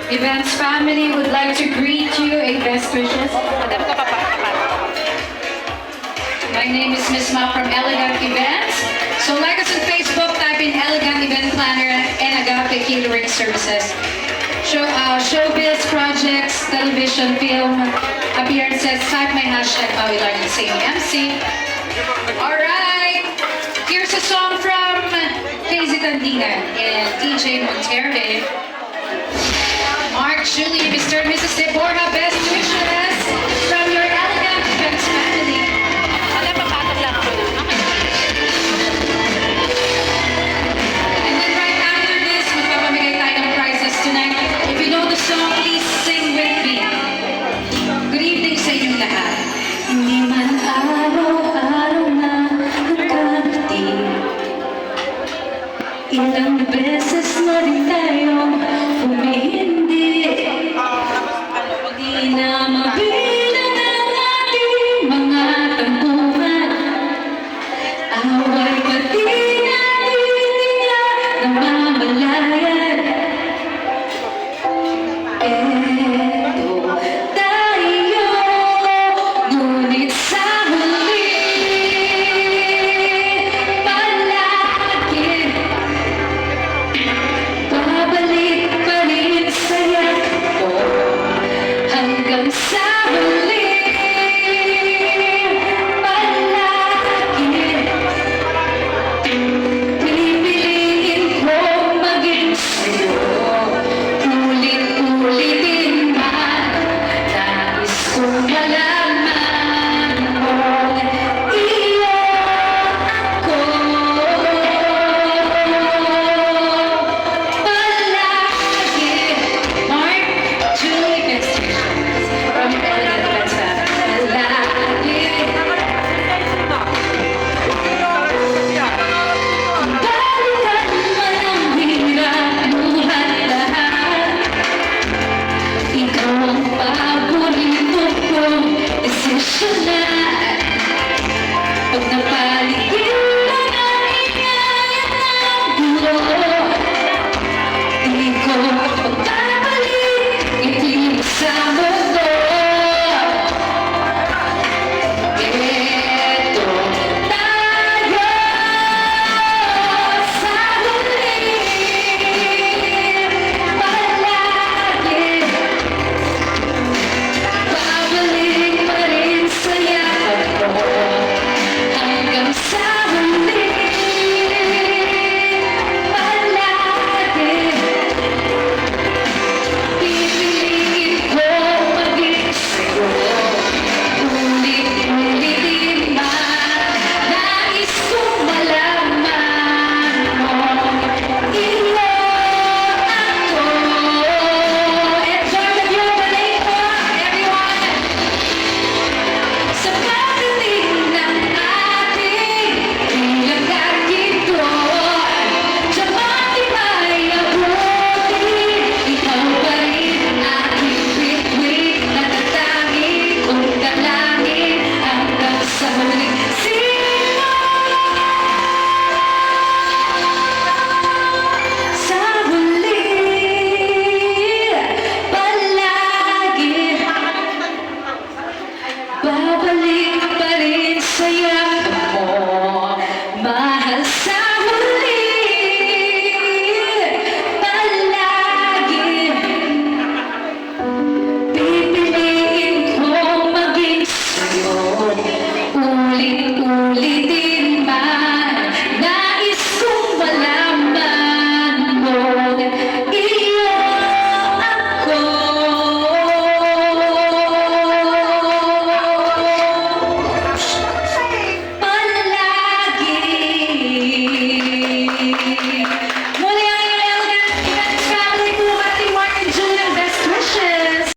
Events family would like to greet you a best wishes. My name is Miss Ma from Elegant Events. So like us on Facebook, type in Elegant Event Planner and Agape Catering Services. Showbiz projects, television, film, appearances, type my hashtag Maui Larkin saying MC. Alright, here's a song from Casey Tandingan and DJ Monterrey. Mark, Julie, Mr. and Mrs. Deborah, best wishes from your Elegant Events family. And then right after this, magpapamigay tayo ng prizes tonight. If you know the song, please sing with me. Good evening sa inyong lahat. Hindi man araw-araw na nagkakati, ilang beses na rin tayong humihindi. Di na mabilang ang ating mga tampuhan. Away pati na hindi na namamalayan. Eto tayo, ngunit sa huli palagi babalik pa rin sa'yo ko hanggang sa huli palagi pipiliin kong maging sa'yo. Ulit-ulitin man, nais kong malaman mo iyo ko palagi. Mark, Julie, best wishes from Elegant Events family. Palagi. Balikan man ang hirap, buhat lahat. Ikaw ang paborito kong desisyon na. Pag napaligid lang ang ingay at ang gulo, di ko magbabalik ngiti mo sa mundo. Eto tayo sa huli palagi. Babalik pa rin sa yakap mo hanggang sa huli palagi. Pipiliin ko maging sa'yo. Ulit-ulitin man, nais kong malaman mo iyo ako. Enjoy the view of the lake po, everyone! Sa pagdating ng ating pinagkakituan, sa matibay na buti, ikaw pa rin aking bituin, natatangi kong dalangin hanggang sa huling sino. Sa huli palagi babalik pa rin sa yakap mo, mahal. Sa huli palagi pipiliin kong maging sa'yo. Ulit-ulitin